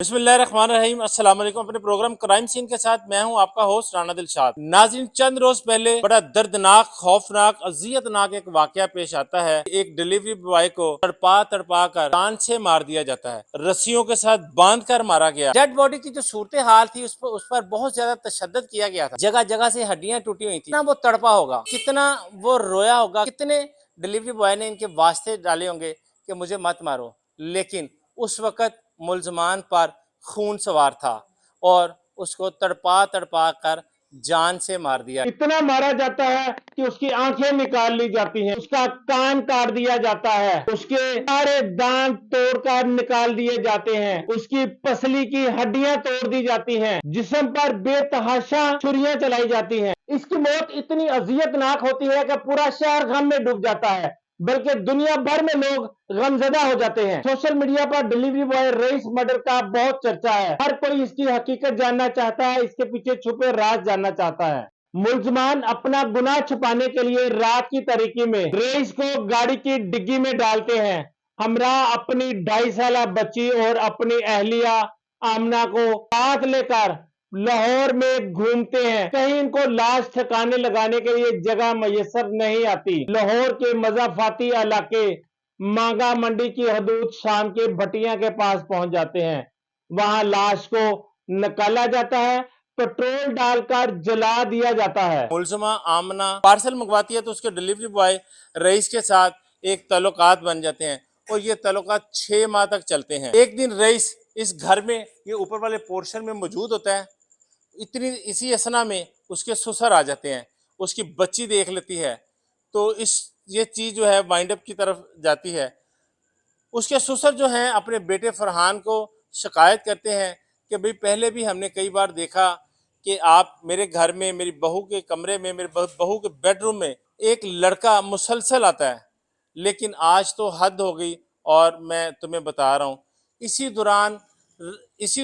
बिस्मिल्लाहिर्रहमानिर्रहीम अस्सलाम वालेकुम। अपने प्रोग्राम क्राइम सीन के साथ मैं हूं आपका होस्ट राना दिलशाद। नाज़रीन, चंद रोज पहले बड़ा दर्दनाक, खौफनाक, अजियतनाक एक वाकया पेश आता है। एक डिलीवरी बॉय को तड़पा तड़पा कर जान से मार दिया जाता है, रस्सियों के साथ बांध कर मारा गया। डेड बॉडी की जो सूरत हाल थी उस पर बहुत ज्यादा तशद्दुद किया गया था। जगह जगह से हड्डियां टूटी हुई थी। कितना वो तड़पा होगा, कितना वो रोया होगा, कितने डिलीवरी बॉय ने इनके वास्ते डाले होंगे कि मुझे मत मारो। लेकिन उस वक्त मुल्जमान पर खून सवार था और उसको तड़पा तड़पा कर जान से मार दिया। इतना मारा जाता है कि उसकी आंखें निकाल ली जाती हैं, उसका कान काट दिया जाता है, उसके सारे दांत तोड़कर निकाल दिए जाते हैं, उसकी पसली की हड्डियां तोड़ दी जाती हैं, जिस्म पर बेतहाशा छुरियां चलाई जाती हैं। इसकी मौत इतनी अजियतनाक होती है कि पूरा शहर गम में डूब जाता है, बल्कि दुनिया भर में लोग गमजदा हो जाते हैं। सोशल मीडिया पर डिलीवरी बॉय रईस मर्डर का बहुत चर्चा है। हर कोई इसकी हकीकत जानना चाहता है, इसके पीछे छुपे राज जानना चाहता है। मुल्जमान अपना गुनाह छुपाने के लिए रात की तारीकी में रईस को गाड़ी की डिग्गी में डालते हैं। हमरा अपनी 2.5 साल बच्ची और अपनी अहलिया आमना को साथ लेकर लाहौर में घूमते हैं। कहीं इनको लाश ठिकाने लगाने के लिए जगह मैसर नहीं आती। लाहौर के मजाफाती इलाके मांगा मंडी की हदूद शाम के भटिया के पास पहुंच जाते हैं। वहां लाश को निकाला जाता है, पेट्रोल डालकर जला दिया जाता है। मुलजमा आमना पार्सल मंगवाती है तो उसके डिलीवरी बॉय रईस के साथ एक तल्लुकात बन जाते हैं और ये तल्लुकात 6 माह तक चलते हैं। एक दिन रईस इस घर में, ये ऊपर वाले पोर्शन में मौजूद होता है। इसी असना में उसके ससुर आ जाते हैं, उसकी बच्ची देख लेती है तो ये चीज़ जो है वाइंड अप की तरफ जाती है। उसके ससुर जो हैं अपने बेटे फरहान को शिकायत करते हैं कि भाई पहले भी हमने कई बार देखा कि आप मेरे घर में, मेरी बहू के कमरे में, मेरे बहू के बेडरूम में एक लड़का मुसलसल आता है, लेकिन आज तो हद हो गई। और मैं तुम्हें बता रहा हूँ, इसी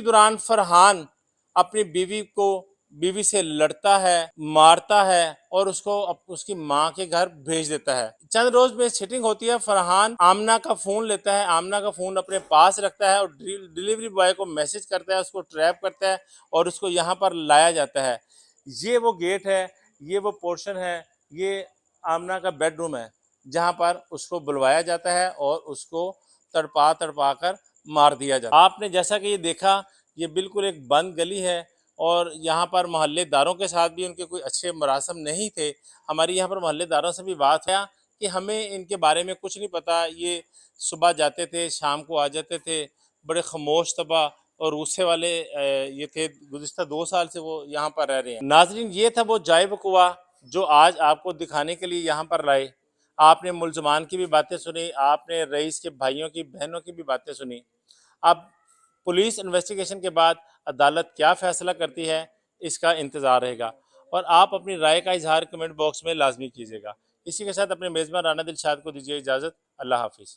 दौरान फरहान अपनी बीवी से लड़ता है, मारता है और उसको उसकी माँ के घर भेज देता है। चंद रोज में सिटिंग होती है। फरहान आमना का फोन लेता है, आमना का फोन अपने पास रखता है और डिलीवरी बॉय को मैसेज करता है, उसको ट्रैप करता है और उसको यहाँ पर लाया जाता है। ये वो गेट है, ये वो पोर्शन है, ये आमना का बेडरूम है जहाँ पर उसको बुलवाया जाता है और उसको तड़पा तड़पा कर मार दिया जाता है। आपने जैसा कि ये देखा, ये बिल्कुल एक बंद गली है और यहाँ पर मोहल्लेदारों के साथ भी उनके कोई अच्छे मरासम नहीं थे। हमारी यहाँ पर मोहल्लेदारों से भी बात है कि हमें इनके बारे में कुछ नहीं पता, ये सुबह जाते थे, शाम को आ जाते थे, बड़े खामोश तबा और गुस्से वाले ये थे। गुज़िश्ता 2 साल से वो यहाँ पर रह रहे हैं। नाजरीन, ये था वो जाए वकुआ जो आज आपको दिखाने के लिए यहाँ पर लाए। आपने मुल्जमान की भी बातें सुनी, आपने रईस के भाइयों की, बहनों की भी बातें सुनी। अब पुलिस इन्वेस्टिगेशन के बाद अदालत क्या फ़ैसला करती है, इसका इंतज़ार रहेगा और आप अपनी राय का इजहार कमेंट बॉक्स में लाजमी कीजिएगा। इसी के साथ अपने मेज़बान राना दिलशाद को दीजिए इजाज़त। अल्लाह हाफिज़।